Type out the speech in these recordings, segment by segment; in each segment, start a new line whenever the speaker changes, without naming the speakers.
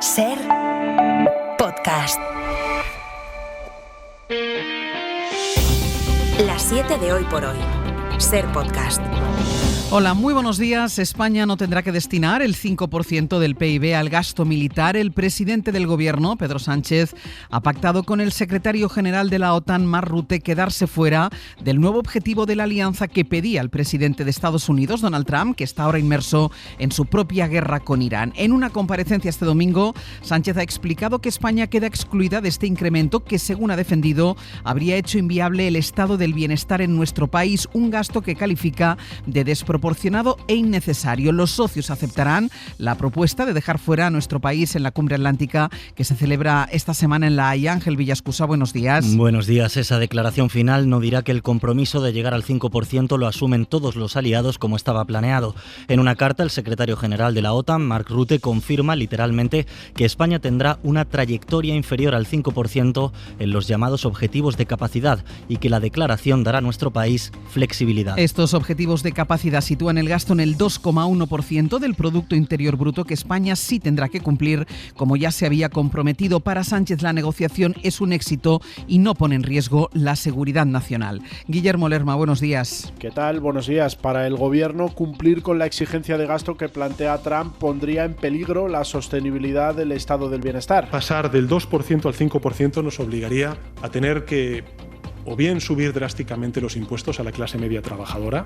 Ser Podcast. Las 7 de hoy por hoy. Ser Podcast.
Hola, muy buenos días. España no tendrá que destinar el 5% del PIB al gasto militar. El presidente del Gobierno, Pedro Sánchez, ha pactado con el secretario general de la OTAN, Mark Rutte, quedarse fuera del nuevo objetivo de la alianza que pedía el presidente de Estados Unidos, Donald Trump, que está ahora inmerso en su propia guerra con Irán. En una comparecencia este domingo, Sánchez ha explicado que España queda excluida de este incremento que, según ha defendido, habría hecho inviable el estado del bienestar en nuestro país, un gasto que califica de desproporcionado e innecesario. Los socios aceptarán la propuesta de dejar fuera a nuestro país en la Cumbre Atlántica que se celebra esta semana en La Haya. Ángel Villascusa, buenos días.
Buenos días. Esa declaración final no dirá que el compromiso de llegar al 5% lo asumen todos los aliados como estaba planeado. En una carta, el secretario general de la OTAN, Mark Rutte, confirma literalmente que España tendrá una trayectoria inferior al 5% en los llamados objetivos de capacidad y que la declaración dará a nuestro país flexibilidad.
Estos objetivos de capacidad sitúan el gasto en el 2,1% del Producto Interior Bruto que España sí tendrá que cumplir, como ya se había comprometido. Para Sánchez, la negociación es un éxito y no pone en riesgo la seguridad nacional. Guillermo Lerma, buenos días.
¿Qué tal? Buenos días. Para el Gobierno, cumplir con la exigencia de gasto que plantea Trump pondría en peligro la sostenibilidad del estado del bienestar.
Pasar del 2% al 5% nos obligaría a tener que o bien subir drásticamente los impuestos a la clase media trabajadora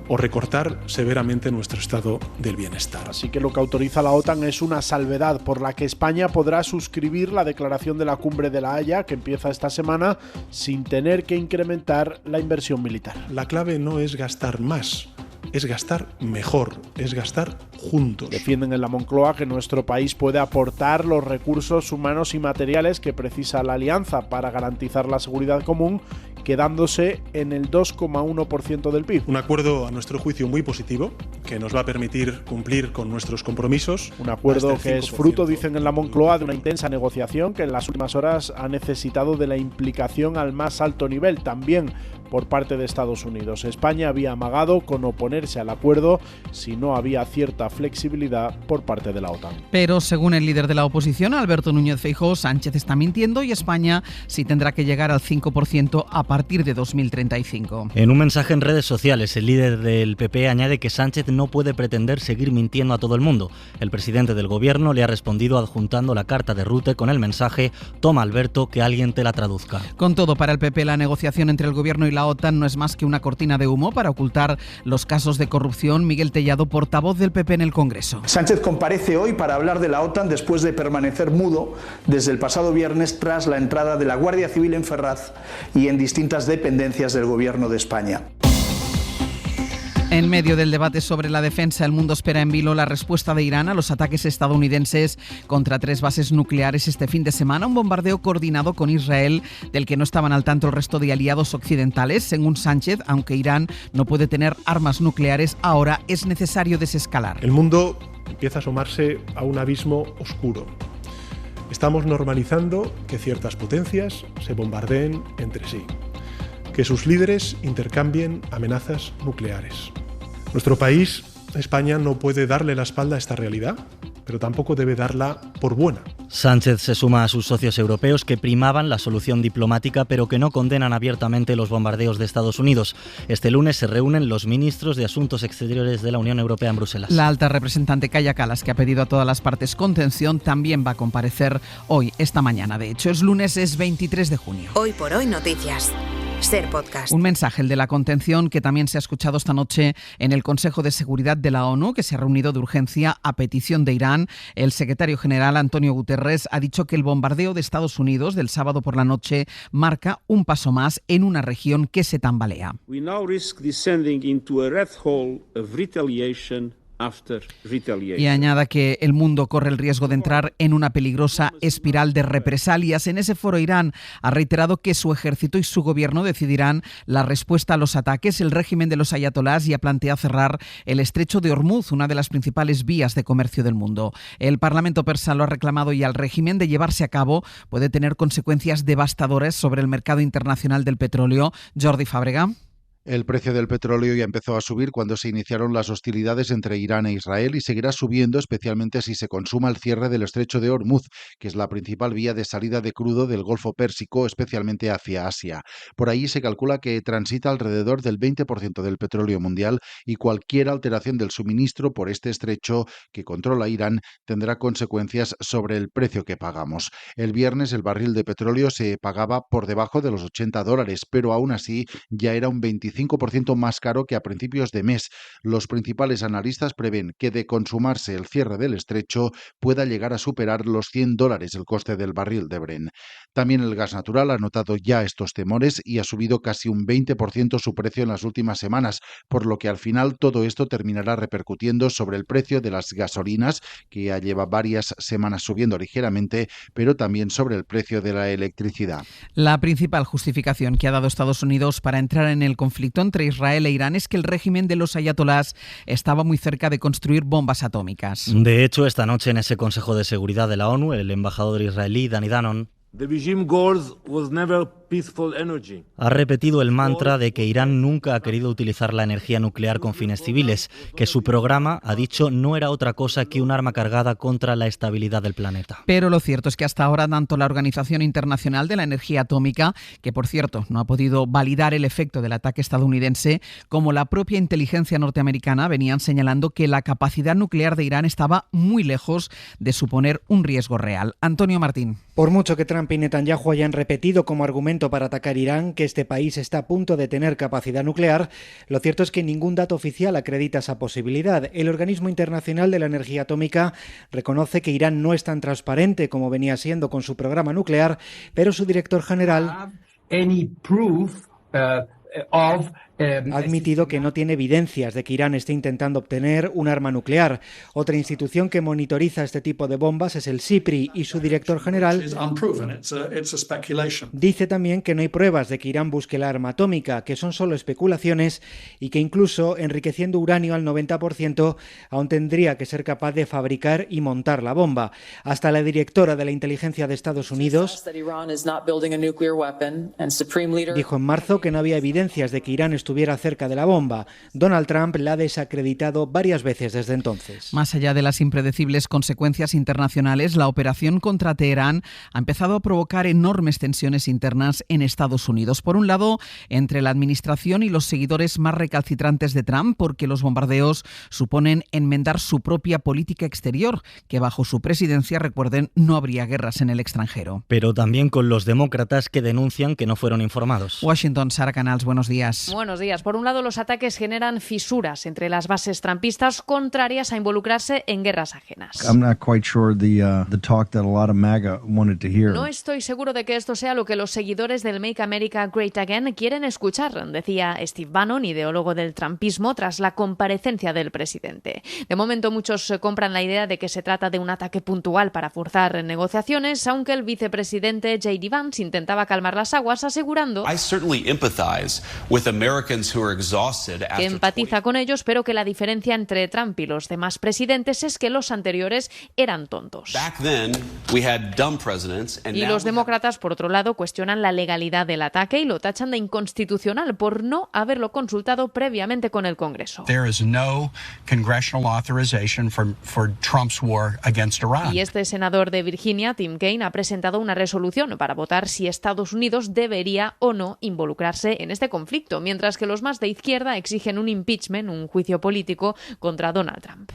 o recortar severamente nuestro estado del bienestar.
Así que lo que autoriza la OTAN es una salvedad por la que España podrá suscribir la declaración de la Cumbre de La Haya, que empieza esta semana, sin tener que incrementar la inversión militar.
La clave no es gastar más, es gastar mejor, es gastar juntos.
Defienden en la Moncloa que nuestro país puede aportar los recursos humanos y materiales que precisa la alianza para garantizar la seguridad común, quedándose en el 2,1% del PIB.
Un acuerdo, a nuestro juicio, muy positivo, que nos va a permitir cumplir con nuestros compromisos.
Un acuerdo que es fruto, dicen en la Moncloa, de una intensa negociación que en las últimas horas ha necesitado de la implicación al más alto nivel, también por parte de Estados Unidos. España había amagado con oponerse al acuerdo si no había cierta flexibilidad por parte de la OTAN.
Pero según el líder de la oposición, Alberto Núñez Feijóo, Sánchez está mintiendo y España sí tendrá que llegar al 5% a partir de 2035.
En un mensaje en redes sociales, el líder del PP añade que Sánchez no puede pretender seguir mintiendo a todo el mundo. El presidente del Gobierno le ha respondido adjuntando la carta de Rutte con el mensaje: toma, Alberto, que alguien te la traduzca.
Con todo, para el PP la negociación entre el Gobierno y la OTAN no es más que una cortina de humo para ocultar los casos de corrupción. Miguel Tellado, portavoz del PP en el Congreso.
Sánchez comparece hoy para hablar de la OTAN después de permanecer mudo desde el pasado viernes tras la entrada de la Guardia Civil en Ferraz y en distintas dependencias del Gobierno de España.
En medio del debate sobre la defensa, el mundo espera en vilo la respuesta de Irán a los ataques estadounidenses contra 3 bases nucleares este fin de semana, un bombardeo coordinado con Israel del que no estaban al tanto el resto de aliados occidentales. Según Sánchez, aunque Irán no puede tener armas nucleares, ahora es necesario desescalar.
El mundo empieza a asomarse a un abismo oscuro. Estamos normalizando que ciertas potencias se bombardeen entre sí, que sus líderes intercambien amenazas nucleares. Nuestro país, España, no puede darle la espalda a esta realidad, pero tampoco debe darla por buena.
Sánchez se suma a sus socios europeos que primaban la solución diplomática, pero que no condenan abiertamente los bombardeos de Estados Unidos. Este lunes se reúnen los ministros de Asuntos Exteriores de la Unión Europea en Bruselas.
La alta representante Kaja Kallas, que ha pedido a todas las partes contención, también va a comparecer hoy, esta mañana. De hecho, es lunes, es 23 de junio.
Hoy por hoy noticias. Ser Podcast.
Un mensaje, el de la contención, que también se ha escuchado esta noche en el Consejo de Seguridad de la ONU, que se ha reunido de urgencia a petición de Irán. El secretario general, Antonio Guterres, ha dicho que el bombardeo de Estados Unidos del sábado por la noche marca un paso más en una región que se tambalea.
We now risk descending into a red hole of retaliation.
Y añada que el mundo corre el riesgo de entrar en una peligrosa espiral de represalias. En ese foro, Irán ha reiterado que su ejército y su gobierno decidirán la respuesta a los ataques. El régimen de los ayatolás ya plantea cerrar el estrecho de Hormuz, una de las principales vías de comercio del mundo. El Parlamento persa lo ha reclamado y al régimen, de llevarse a cabo, puede tener consecuencias devastadoras sobre el mercado internacional del petróleo. Jordi Fàbrega.
El precio del petróleo ya empezó a subir cuando se iniciaron las hostilidades entre Irán e Israel y seguirá subiendo, especialmente si se consuma el cierre del estrecho de Hormuz, que es la principal vía de salida de crudo del Golfo Pérsico, especialmente hacia Asia. Por ahí se calcula que transita alrededor del 20% del petróleo mundial y cualquier alteración del suministro por este estrecho que controla Irán tendrá consecuencias sobre el precio que pagamos. El viernes el barril de petróleo se pagaba por debajo de los $80, pero aún así ya era un 25% más caro que a principios de mes. Los principales analistas prevén que de consumarse el cierre del estrecho pueda llegar a superar los $100 el coste del barril de Brent. También el gas natural ha notado ya estos temores y ha subido casi un 20% su precio en las últimas semanas, por lo que al final todo esto terminará repercutiendo sobre el precio de las gasolinas, que ya lleva varias semanas subiendo ligeramente, pero también sobre el precio de la electricidad.
La principal justificación que ha dado Estados Unidos para entrar en el conflicto entre Israel e Irán es que el régimen de los ayatolás estaba muy cerca de construir bombas atómicas.
De hecho, esta noche en ese Consejo de Seguridad de la ONU, el embajador israelí Dani Danon ha repetido el mantra de que Irán nunca ha querido utilizar la energía nuclear con fines civiles, que su programa, ha dicho, no era otra cosa que un arma cargada contra la estabilidad del planeta.
Pero lo cierto es que hasta ahora tanto la Organización Internacional de la Energía Atómica, que por cierto no ha podido validar el efecto del ataque estadounidense, como la propia inteligencia norteamericana venían señalando que la capacidad nuclear de Irán estaba muy lejos de suponer un riesgo real. Antonio Martín.
Por mucho que Trump y Netanyahu hayan repetido como argumento para atacar Irán que este país está a punto de tener capacidad nuclear, lo cierto es que ningún dato oficial acredita esa posibilidad. El Organismo Internacional de la Energía Atómica reconoce que Irán no es tan transparente como venía siendo con su programa nuclear, pero su director general ha admitido que no tiene evidencias de que Irán esté intentando obtener un arma nuclear. Otra institución que monitoriza este tipo de bombas es el SIPRI y su director general dice también que no hay pruebas de que Irán busque la arma atómica, que son solo especulaciones y que incluso enriqueciendo uranio al 90% aún tendría que ser capaz de fabricar y montar la bomba. Hasta la directora de la inteligencia de Estados Unidos dijo en marzo que no había evidencias de que Irán estuviera cerca de la bomba. Donald Trump la ha desacreditado varias veces desde entonces.
Más allá de las impredecibles consecuencias internacionales, la operación contra Teherán ha empezado a provocar enormes tensiones internas en Estados Unidos. Por un lado, entre la administración y los seguidores más recalcitrantes de Trump, porque los bombardeos suponen enmendar su propia política exterior, que bajo su presidencia, recuerden, no habría guerras en el extranjero.
Pero también con los demócratas que denuncian que no fueron informados.
Washington, Sara Canals, buenos días.
Buenos días. Por un lado, los ataques generan fisuras entre las bases trumpistas contrarias a involucrarse en guerras ajenas. No estoy seguro de que esto sea lo que los seguidores del Make America Great Again quieren escuchar, decía Steve Bannon, ideólogo del trumpismo, tras la comparecencia del presidente. De momento, muchos compran la idea de que se trata de un ataque puntual para forzar negociaciones, aunque el vicepresidente J.D. Vance intentaba calmar las aguas, asegurando que empatiza con ellos, pero que la diferencia entre Trump y los demás presidentes es que los anteriores eran tontos. Y los demócratas, por otro lado, cuestionan la legalidad del ataque y lo tachan de inconstitucional por no haberlo consultado previamente con el Congreso. Y este senador de Virginia, Tim Kaine, ha presentado una resolución para votar si Estados Unidos debería o no involucrarse en este conflicto, mientras que los más de izquierda exigen un impeachment, un juicio político contra Donald Trump.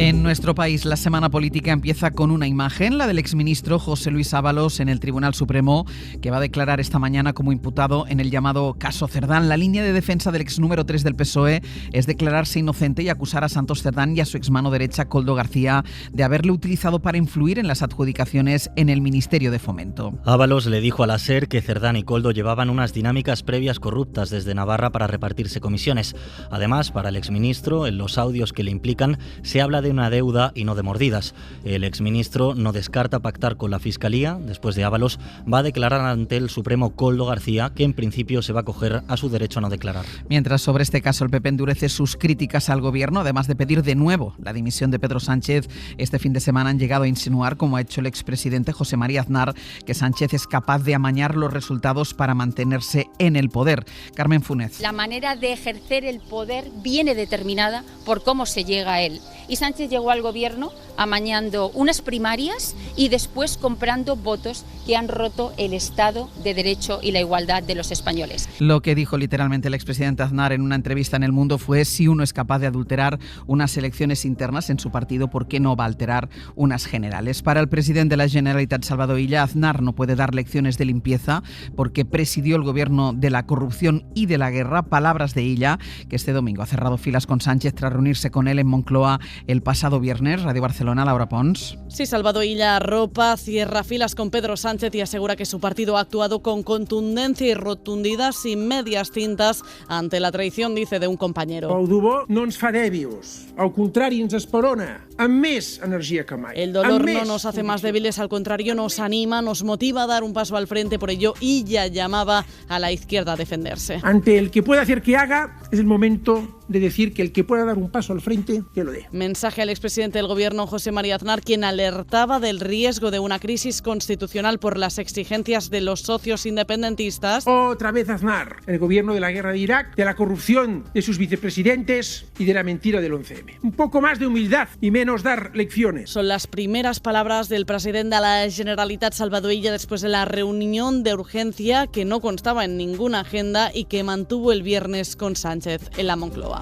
En nuestro país, la semana política empieza con una imagen, la del exministro José Luis Ábalos en el Tribunal Supremo, que va a declarar esta mañana como imputado en el llamado caso Cerdán. La línea de defensa del ex número 3 del PSOE es declararse inocente y acusar a Santos Cerdán y a su exmano derecha, Koldo García, de haberle utilizado para influir en las adjudicaciones en el Ministerio de Fomento.
Ábalos le dijo a la SER que Cerdán y Koldo llevaban unas dinámicas previas corruptas desde Navarra para repartirse comisiones. Además, para el exministro, en los audios que le implican, se habla de de una deuda y no de mordidas. El exministro no descarta pactar con la Fiscalía. Después de Ábalos, va a declarar ante el Supremo Koldo García, que en principio se va a acoger a su derecho a no declarar.
Mientras, sobre este caso, el PP endurece sus críticas al gobierno, además de pedir de nuevo la dimisión de Pedro Sánchez. Este fin de semana han llegado a insinuar, como ha hecho el expresidente José María Aznar, que Sánchez es capaz de amañar los resultados para mantenerse en el poder. Carmen Funes.
La manera de ejercer el poder viene determinada por cómo se llega a él. Y Sánchez llegó al gobierno amañando unas primarias y después comprando votos que han roto el Estado de Derecho y la igualdad de los españoles.
Lo que dijo literalmente el expresidente Aznar en una entrevista en El Mundo fue: si uno es capaz de adulterar unas elecciones internas en su partido, ¿por qué no va a alterar unas generales? Para el presidente de la Generalitat, Salvador Illa, Aznar no puede dar lecciones de limpieza porque presidió el gobierno de la corrupción y de la guerra. Palabras de Illa, que este domingo ha cerrado filas con Sánchez tras reunirse con él en Moncloa el pasado viernes. Radio Barcelona, Laura Pons.
Sí, Salvador Illa arropa, cierra filas con Pedro Sánchez y asegura que su partido ha actuado con contundencia y rotundidad, sin medias tintas, ante la traición, dice, de un compañero.
El dolor no ens fa dèbils, al contrari ens esperona, amb més energia que mai.
El dolor no nos hace más débiles, al contrario nos anima, nos motiva a dar un paso al frente. Por ello, Illa llamaba a la izquierda a defenderse.
Ante el que pueda hacer que haga, es el momento de decir que el que pueda dar un paso al frente, que lo dé.
Mensaje al expresidente del gobierno, José María Aznar, quien alertaba del riesgo de una crisis constitucional por las exigencias de los socios independentistas.
Otra vez Aznar, el gobierno de la guerra de Irak, de la corrupción de sus vicepresidentes y de la mentira del 11M. Un poco más de humildad y menos dar lecciones.
Son las primeras palabras del presidente de la Generalitat, Salvador Illa, después de la reunión de urgencia que no constaba en ninguna agenda y que mantuvo el viernes con Sánchez en la Moncloa.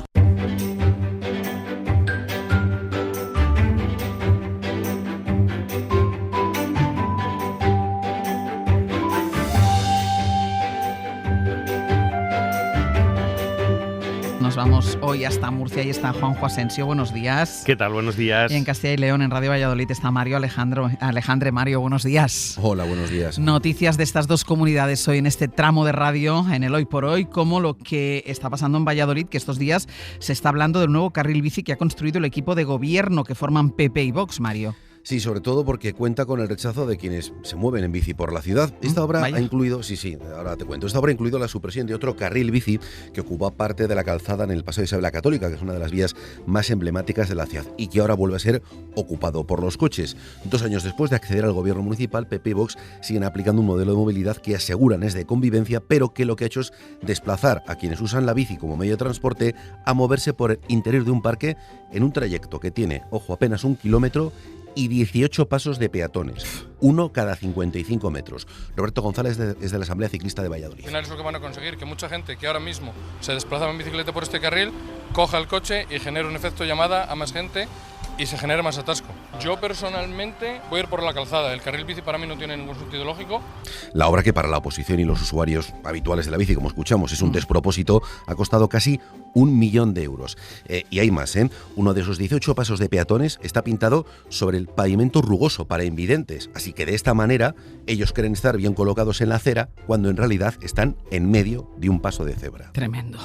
Nos vamos hoy hasta Murcia y está Juanjo Asensio. Buenos días.
¿Qué tal? Buenos días.
Y en Castilla y León, en Radio Valladolid, está Alejandre. Mario, buenos días.
Hola, buenos días.
Noticias de estas dos comunidades hoy en este tramo de radio, en el Hoy por Hoy, como lo que está pasando en Valladolid, que estos días se está hablando del nuevo carril bici que ha construido el equipo de gobierno que forman PP y Vox, Mario.
Sí, sobre todo porque cuenta con el rechazo de quienes se mueven en bici por la ciudad. Esta obra ha incluido, ahora te cuento, esta obra ha incluido la supresión de otro carril bici que ocupa parte de la calzada en el Paseo de Isabel la Católica, que es una de las vías más emblemáticas de la ciudad y que ahora vuelve a ser ocupado por los coches. 2 años después de acceder al gobierno municipal, PP y Vox siguen aplicando un modelo de movilidad que aseguran es de convivencia, pero que lo que ha hecho es desplazar a quienes usan la bici como medio de transporte a moverse por el interior de un parque en un trayecto que tiene, ojo, apenas 1 kilómetro y 18 pasos de peatones, uno cada 55 metros. Roberto González es de la Asamblea Ciclista de Valladolid.
Al final es lo que van a conseguir, que mucha gente que ahora mismo se desplaza en bicicleta por este carril, coja el coche y genere un efecto llamada a más gente y se genera más atasco. Yo personalmente voy a ir por la calzada. El carril bici para mí no tiene ningún sentido lógico.
La obra, que para la oposición y los usuarios habituales de la bici, como escuchamos, es un despropósito, ha costado casi 1 millón de euros. Y hay más, ¿eh? Uno de esos 18 pasos de peatones está pintado sobre el pavimento rugoso para invidentes. Así que de esta manera ellos creen estar bien colocados en la acera cuando en realidad están en medio de un paso de cebra.
Tremendo.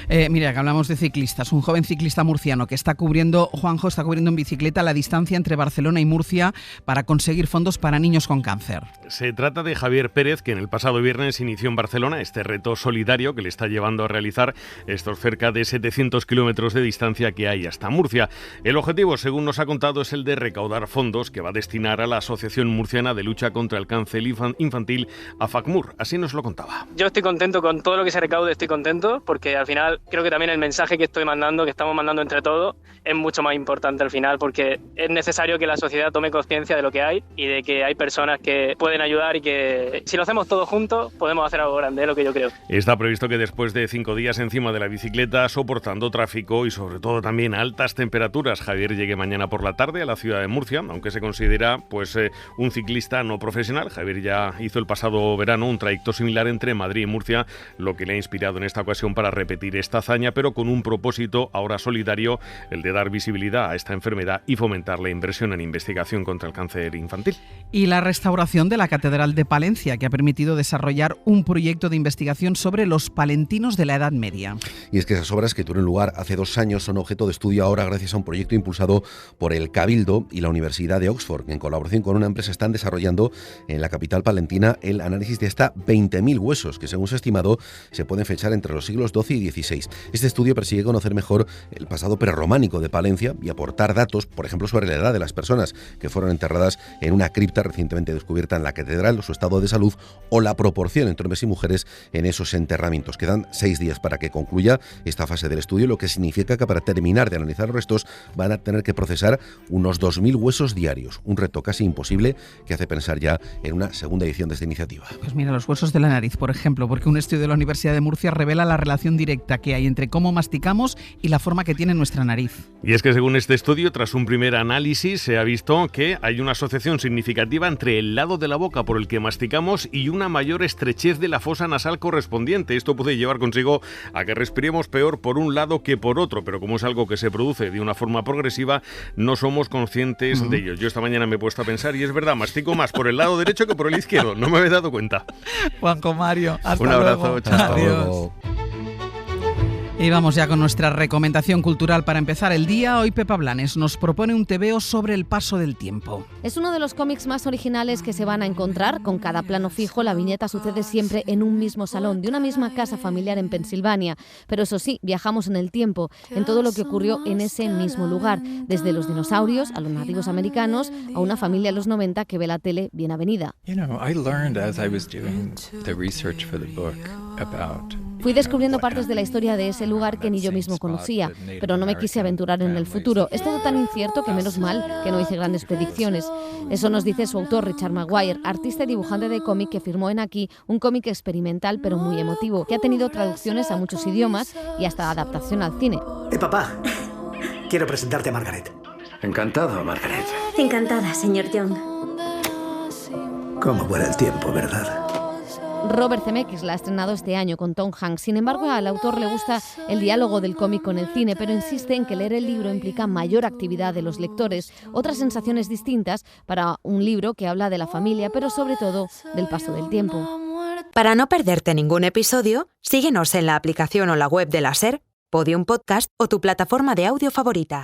Mira, que hablamos de ciclistas. Un joven ciclista murciano que está cubriendo en bicicleta la distancia entre Barcelona y Murcia para conseguir fondos para niños con cáncer.
Se trata de Javier Pérez, que en el pasado viernes inició en Barcelona este reto solidario que le está llevando a realizar estos cerca de 700 kilómetros de distancia que hay hasta Murcia. El objetivo, según nos ha contado, es el de recaudar fondos que va a destinar a la Asociación Murciana de Lucha contra el Cáncer Infantil, AFACMUR. Así nos lo contaba.
Yo estoy contento con todo lo que se recaude, estoy contento, porque al final creo que también el mensaje que estoy mandando, que estamos mandando entre todos, es mucho más importante al final, porque es necesario que la sociedad tome conciencia de lo que hay y de que hay personas que pueden ayudar y que si lo hacemos todos juntos podemos hacer algo grande, es lo que yo creo.
Está previsto que después de 5 días encima de la bicicleta, soportando tráfico y sobre todo también altas temperaturas, Javier llegue mañana por la tarde a la ciudad de Murcia, aunque se considera un un ciclista no profesional. Javier ya hizo el pasado verano un trayecto similar entre Madrid y Murcia, lo que le ha inspirado en esta ocasión para repetir esta hazaña, pero con un propósito ahora solidario, el de dar visibilidad a esta enfermedad y fomentar la inversión en investigación contra el cáncer infantil.
Y la restauración de la Catedral de Palencia, que ha permitido desarrollar un proyecto de investigación sobre los palentinos de la Edad Media.
Y es que esas obras que tuvieron lugar hace 2 años son objeto de estudio ahora gracias a un proyecto impulsado por el Cabildo y la Universidad de Oxford. En colaboración con una empresa están desarrollando en la capital palentina el análisis de hasta 20.000 huesos que, según se ha estimado, se pueden fechar entre los siglos XII y XVI. Este estudio persigue conocer mejor el pasado prerrománico de Palencia y aportar datos, por ejemplo, sobre la edad de las personas que fueron enterradas en una cripta recientemente descubierta en la catedral, su estado de salud o la proporción entre hombres y mujeres en esos enterramientos. Quedan 6 días para que concluya esta fase del estudio, lo que significa que para terminar de analizar los restos van a tener que procesar unos 2.000 huesos diarios, un reto casi imposible que hace pensar ya en una segunda edición de esta iniciativa.
Pues mira, los huesos de la nariz, por ejemplo, porque un estudio de la Universidad de Murcia revela la relación directa que hay entre cómo masticamos y la forma que tiene nuestra nariz.
Y es que según este estudio, tras un primer análisis, se ha visto que hay una asociación significativa entre el lado de la boca por el que masticamos y una mayor estrechez de la fosa nasal correspondiente. Esto puede llevar consigo a que respiremos peor por un lado que por otro, pero como es algo que se produce de una forma progresiva, no somos conscientes de ello. Yo esta mañana me he puesto a pensar y es verdad, mastico más por el lado derecho que por el izquierdo. No me había dado cuenta.
Juanjo Mario, hasta
un abrazo,
luego.
chao.
Adiós. Y vamos ya con nuestra recomendación cultural para empezar el día. Hoy Pepa Blanes nos propone un tebeo sobre el paso del tiempo.
Es uno de los cómics más originales que se van a encontrar. Con cada plano fijo, la viñeta sucede siempre en un mismo salón de una misma casa familiar en Pensilvania. Pero eso sí, viajamos en el tiempo, en todo lo que ocurrió en ese mismo lugar. Desde los dinosaurios a los nativos americanos, a una familia en los 90 que ve la tele bien avenida. Fui descubriendo partes de la historia de ese lugar que ni yo mismo conocía, pero no me quise aventurar en el futuro. Es todo tan incierto que menos mal que no hice grandes predicciones. Eso nos dice su autor, Richard Maguire, artista y dibujante de cómic que firmó en Aquí un cómic experimental pero muy emotivo, que ha tenido traducciones a muchos idiomas y hasta adaptación al cine.
Papá, quiero presentarte a Margaret.
Encantado, Margaret.
Encantada, señor Young.
Cómo vuela el tiempo, ¿verdad?
Robert Zemeckis la ha estrenado este año con Tom Hanks. Sin embargo, al autor le gusta el diálogo del cómic con el cine, pero insiste en que leer el libro implica mayor actividad de los lectores, otras sensaciones distintas para un libro que habla de la familia, pero sobre todo del paso del tiempo.
Para no perderte ningún episodio, síguenos en la aplicación o la web de la SER, Podium Podcast o tu plataforma de audio favorita.